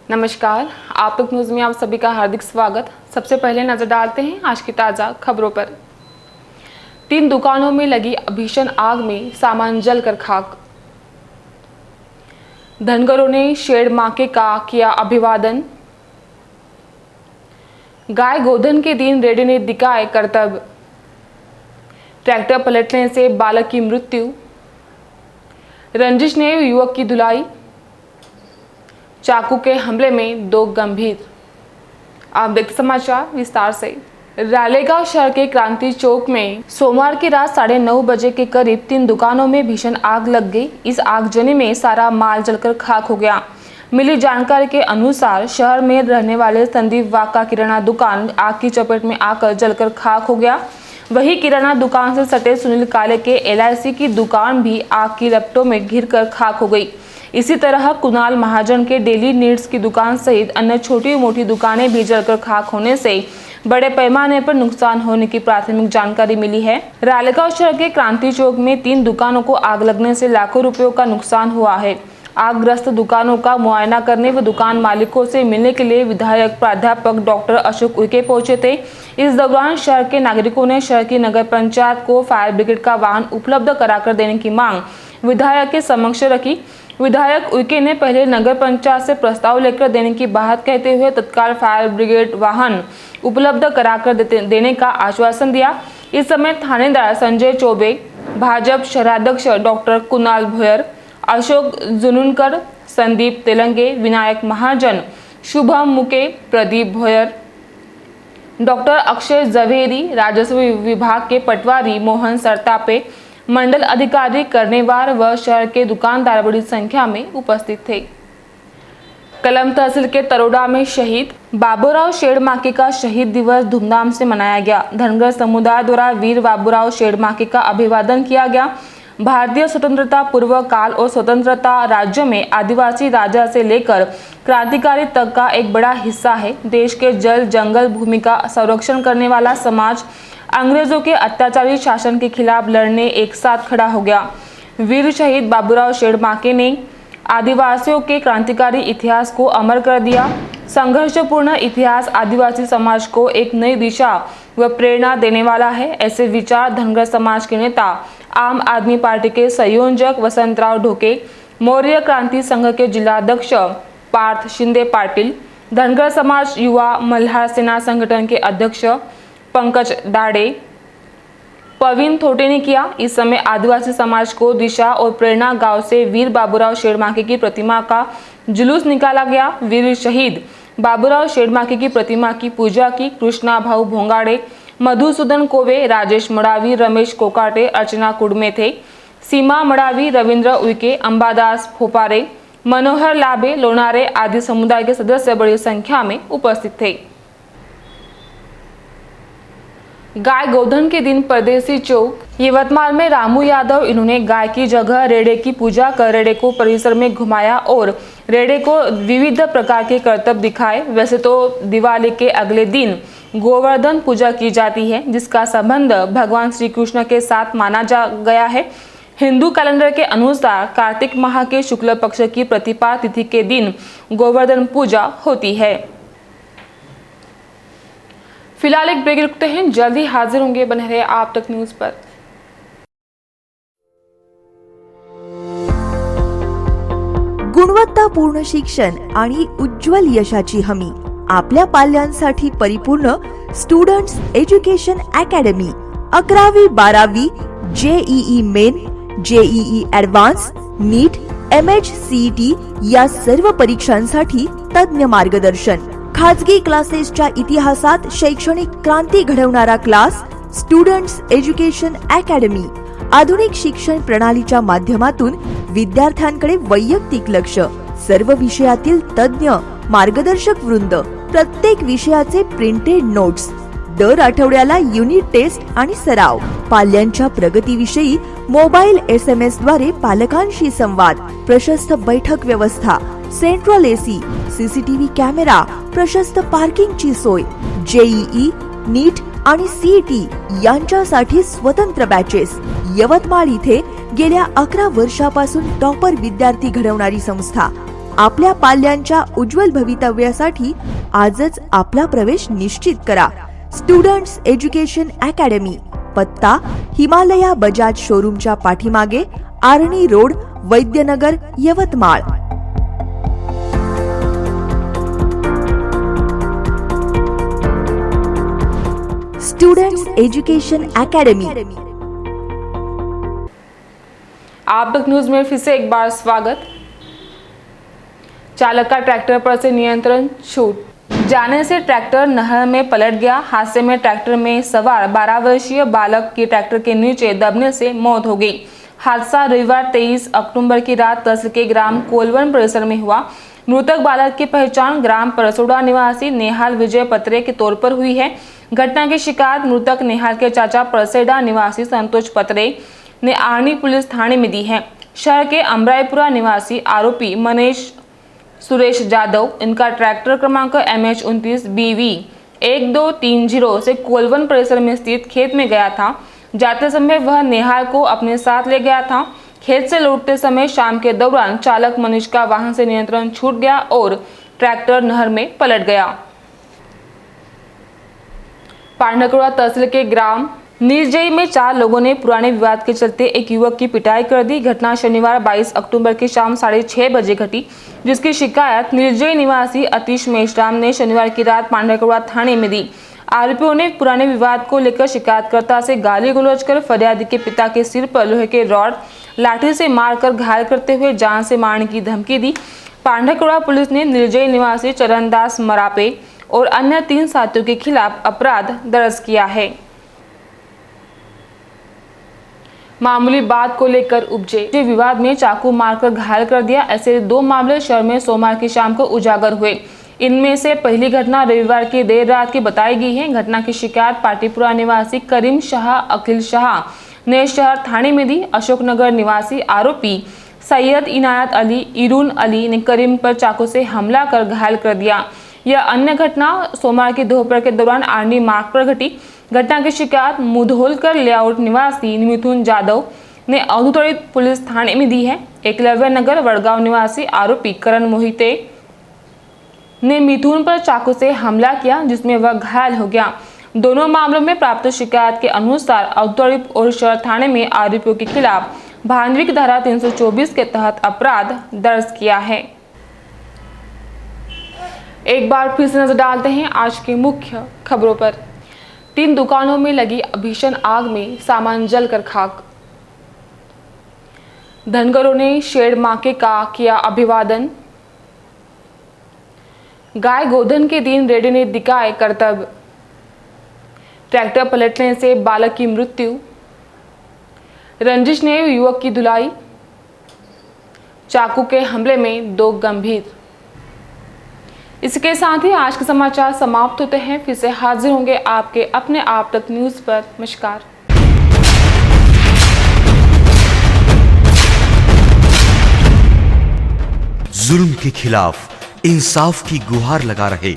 नमस्कार, आप तक न्यूज़ में आप सभी का हार्दिक स्वागत। सबसे पहले नजर डालते हैं आज की ताज़ा खबरों पर। 3 दुकानों में लगी भीषण आग में सामान जलकर खाक। धनगरों ने शेड माके का किया अभिवादन। गाय गोधन के दिन रेडी ने दिखाए करतब। ट्रैक्टर पलटने से बालक की मृत्यु। रंजिश ने युवक की धुलाई। चाकू के हमले में 2 गंभीर। आप देखते समाचार विस्तार से। रालेगांव शहर के क्रांति चौक में सोमवार की रात 9:30 बजे के करीब 3 दुकानों में भीषण आग लग गई। इस आगजनी में सारा माल जलकर खाक हो गया। मिली जानकारी के अनुसार शहर में रहने वाले संदीप वाघ का किराना दुकान आग की चपेट में आकर जलकर खाक हो गया। वही किराना दुकान से सटे सुनील काले के LIC की दुकान भी आग की लपटों में घिरकर खाक हो गई। इसी तरह कुणाल महाजन के डेली नीड्स की दुकान सहित अन्य छोटी मोटी दुकानें भी जलकर खाक होने से बड़े पैमाने पर नुकसान होने की प्राथमिक जानकारी मिली है। रालेगांव शहर के क्रांति चौक में 3 दुकानों को आग लगने से लाखों रुपयों का नुकसान हुआ है। आगग्रस्त दुकानों का मुआयना करने व दुकान मालिकों से मिलने के लिए विधायक प्राध्यापक डॉक्टर अशोक उइके पहुंचे थे। इस दौरान शहर के नागरिकों ने शहर की नगर पंचायत को फायर ब्रिगेड का वाहन उपलब्ध कराकर देने की मांग विधायक के समक्ष रखी। विधायक उइके ने पहले नगर पंचायत से प्रस्ताव लेकर देने की बात कहते हुए तत्काल फायर ब्रिगेड वाहन उपलब्ध कराकर देने का आश्वासन दिया। इस समय थानेदार संजय चौबे, भाजपा शहराध्यक्ष डॉक्टर कुणाल भोयर, अशोक जुनूनकर, संदीप तेलंगे, विनायक महाजन, शुभम मुके, प्रदीप भोयर, डॉक्टर अक्षय जवेरी, राजस्व विभाग के पटवारी मोहन सरतापे, मंडल अधिकारी कर्नेवार व शहर के दुकानदार बड़ी संख्या में उपस्थित थे। कलम तहसील के तरोड़ा में शहीद बाबूराव शेड़माके का शहीद दिवस धूमधाम से मनाया गया। धनगर समुदाय द्वारा वीर बाबूराव शेड़माके का अभिवादन किया गया। भारतीय स्वतंत्रता पूर्व काल और स्वतंत्रता राज्यों में आदिवासी राजा से लेकर क्रांतिकारी तक का एक बड़ा हिस्सा है। देश के जल जंगल भूमि का संरक्षण करने वाला समाज अंग्रेजों के अत्याचारी शासन के खिलाफ लड़ने एक साथ खड़ा हो गया। वीर शहीद बाबूराव शेड़माके ने आदिवासियों के क्रांतिकारी इतिहास को अमर कर दिया। संघर्षपूर्ण इतिहास आदिवासी समाज को एक नई दिशा व प्रेरणा देने वाला है। ऐसे विचार धनगर समाज के नेता, आम आदमी पार्टी के संयोजक वसंतराव ढोके, मौर्य क्रांति संघ के जिलाध्यक्ष पार्थ शिंदे पाटिल, धनगर समाज युवा मल्हार सेना संगठन के अध्यक्ष पंकज दाड़े, पवीन थोटे ने किया। इस समय आदिवासी समाज को दिशा और प्रेरणा गांव से वीर बाबूराव शेड़माके की प्रतिमा का जुलूस निकाला गया। वीर शहीद बाबूराव शेड़माके की प्रतिमा की पूजा की। कृष्णा भाऊ भोंगाड़े, मधुसूदन कोवे, राजेश मड़ावी, रमेश कोकाटे, अर्चना कुड़मे थे। सीमा मड़ावी, रविंद्र उइके, अंबादास फोपारे, मनोहर लाभे, लोनारे आदि समुदाय के सदस्य बड़ी संख्या में उपस्थित थे। गाय गोधन के दिन परदेसी चौक यवतमाल में रामू यादव, इन्होंने गाय की जगह रेड़े की पूजा कर रेड़े को परिसर में घुमाया और रेड़े को विविध प्रकार के करतब दिखाए। वैसे तो दिवाली के अगले दिन गोवर्धन पूजा की जाती है, जिसका संबंध भगवान श्री कृष्ण के साथ माना जा गया है। हिंदू कैलेंडर के अनुसार कार्तिक माह के शुक्ल पक्ष की प्रतिपदा तिथि के दिन गोवर्धन पूजा होती है। फिलहाल एक ब्रेक रुकते हैं, जल्दी हाजिर होंगे, बने रहे आप तक न्यूज पर। गुणवत्तापूर्ण शिक्षण आणि उज्ज्वल यशाची हमी आपल्या पाल्यांसाठी परिपूर्ण स्टुडंट्स एज्युकेशन अकॅडमी। 11वी 12वी JEE main, JEE advance, NEET, MHCET या सर्व परीक्षांसाठी तज्ञ मार्गदर्शन। खाजगी क्लासेसच्या इतिहासात शैक्षणिक क्रांती घडवणारा क्लास स्टुडंट्स एज्युकेशन अकॅडमी। आधुनिक शिक्षण प्रणालीच्या माध्यमातून विद्यार्थ्यांकडे वैयक्तिक लक्ष, सर्व विषयातील तज्ञ मार्गदर्शक वृंद, प्रत्येक विषयाचे प्रिंटेड नोट्स, दर आठवड्याला युनिट टेस्ट आणि सराव, पाल्यांच्या प्रगतीविषयी मोबाईल SMS द्वारे पालकांशी संवाद, प्रशस्त बैठक व्यवस्था, सेंट्रल AC, CCTV कॅमेरा, प्रशस्त पार्किंगची सोय, JEE, नीट आणि CET यांच्यासाठी स्वतंत्र बॅचेस। यवतमाळ इथे गेल्या 11 वर्षापासून टॉपर विद्यार्थी घडवणारी संस्था। आपल्या पाल्यांच्या उज्ज्वल भवितव्यासाठी आजच आपला प्रवेश निश्चित करा. स्टुडंट्स एज्युकेशन अकॅडमी, पत्ता हिमालया बजाज शोरूमच्या पाठीमागे, Arni road, Vaidyanagar, Yavatmal. Students education academy. आप तक न्यूज में फिर से एक बार स्वागत। चालक का ट्रैक्टर पर से नियंत्रण छूट जाने से ट्रैक्टर नहर में पलट गया। हादसे में ट्रैक्टर में सवार 12 वर्षीय बालक की ट्रैक्टर के नीचे दबने से मौत हो गई। हादसा रविवार 23 अक्टूबर की रात तहसील के ग्राम कोलवन परिसर में हुआ। मृतक बालक की पहचान ग्राम परसोड़ा निवासी नेहाल विजय पत्रे के तौर पर हुई है। घटना की शिकायत मृतक नेहाल के चाचा परसेडा निवासी संतोष पत्रे ने आर्णी पुलिस थाने में दी है। शहर के अमराईपुरा निवासी आरोपी मनीष सुरेश जाधव, इनका ट्रैक्टर क्रमांक MH29BV 1230 से कोलवन परिसर में स्थित खेत में गया था। जाते समय वह नेहाल को अपने साथ ले गया था। खेत से लौटते समय शाम के दौरान चालक मनीष का वाहन से नियंत्रण छूट गया और ट्रैक्टर नहर में पलट गया। पांडकरोड़ा तहसील के ग्राम नीरजई में 4 लोगों ने पुराने विवाद के चलते एक युवक की पिटाई कर दी। घटना शनिवार 22 अक्टूबर की शाम 6:30 बजे घटी, जिसकी शिकायत नीरजई निवासी अतीश मेश्राम ने शनिवार की रात पांडकरोड़ा थाने में दी। आरोपियों ने पुराने विवाद को लेकर शिकायतकर्ता से गाली गलौज कर फरियादी के पिता के सिर पर लोहे के रॉड लाठी से मारकर घायल करते हुए जान से मारने की धमकी दी। पांडकरोड़ा पुलिस ने नीरजई निवासी चरणदास मरापे और अन्य 3 साथियों के खिलाफ अपराध दर्ज किया है। मामूली बात को लेकर उपजे विवाद में चाकू मारकर घायल कर दिया। ऐसे 2 मामले शहर में सोमवार की शाम को उजागर हुए। इनमें से पहली घटना रविवार की देर रात की बताई गई है। घटना की शिकायत पाटीपुरा निवासी करीम शाह अखिल शाह ने शहर थाने में दी। अशोकनगर निवासी आरोपी सैयद इनायत अली इरून अली ने करीम पर चाकू से हमला कर घायल कर दिया। यह अन्य घटना सोमवार की दोपहर के दौरान आर्णी मार्ग पर घटी। घटना की शिकायत मुधोलकर लेआउट निवासी मिथुन जाधव ने औधुतरित पुलिस थाने में दी है। एकलव्य नगर वडगांव निवासी आरोपी करण मोहिते ने मिथुन पर चाकू से हमला किया, जिसमें वह घायल हो गया। दोनों मामलों में प्राप्त शिकायत के अनुसार औधुतरित और शहर थाने में आरोपियों के खिलाफ भांडविक धारा 324 के तहत अपराध दर्ज किया है। एक बार फिर से नजर डालते हैं आज की मुख्य खबरों पर। 3 दुकानों में लगी भीषण आग में सामान जलकर खाक। धनगरों ने शेड माके का किया अभिवादन। गाय गोधन के दिन रेडी ने दिखाए कर्तव्य। ट्रैक्टर पलटने से बालक की मृत्यु। रंजिश ने युवक की धुलाई। चाकू के हमले में 2 गंभीर। इसके साथ ही आज के समाचार समाप्त होते हैं। फिर से हाजिर होंगे आपके अपने आप तक न्यूज पर। नमस्कार। जुल्म के खिलाफ इंसाफ की गुहार लगा रहे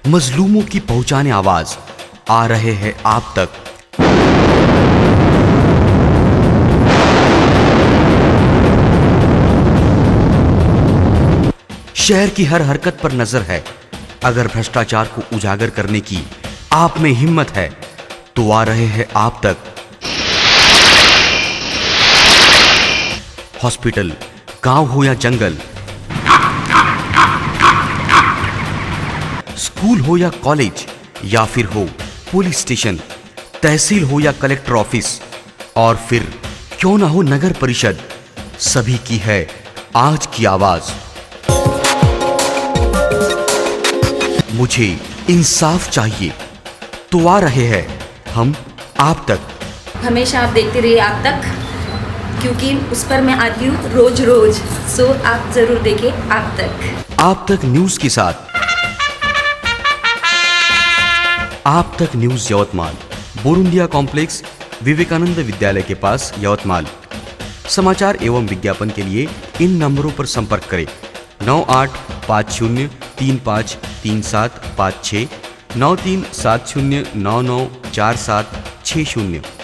मजलूमों की पहुंचाने आवाज आ रहे हैं आप तक। शहर की हर हरकत पर नजर है। अगर भ्रष्टाचार को उजागर करने की आप में हिम्मत है तो आ रहे हैं आप तक। हॉस्पिटल, गांव हो या जंगल, स्कूल हो या कॉलेज, या फिर हो पुलिस स्टेशन, तहसील हो या कलेक्टर ऑफिस, और फिर क्यों ना हो नगर परिषद, सभी की है आज की आवाज। मुझे इंसाफ चाहिए तो आ रहे हैं हम आप तक। हमेशा आप देखते रहिए आप तक, क्योंकि उस पर मैं आती हूँ रोज रोज। सो आप जरूर देखिए आप तक। आप तक न्यूज के साथ आप तक न्यूज यवतमाल, बोरुंडिया कॉम्प्लेक्स, विवेकानंद विद्यालय के पास, यवतमाल। समाचार एवं विज्ञापन के लिए इन नंबरों पर संपर्क करें। 9850353756, 9370994760।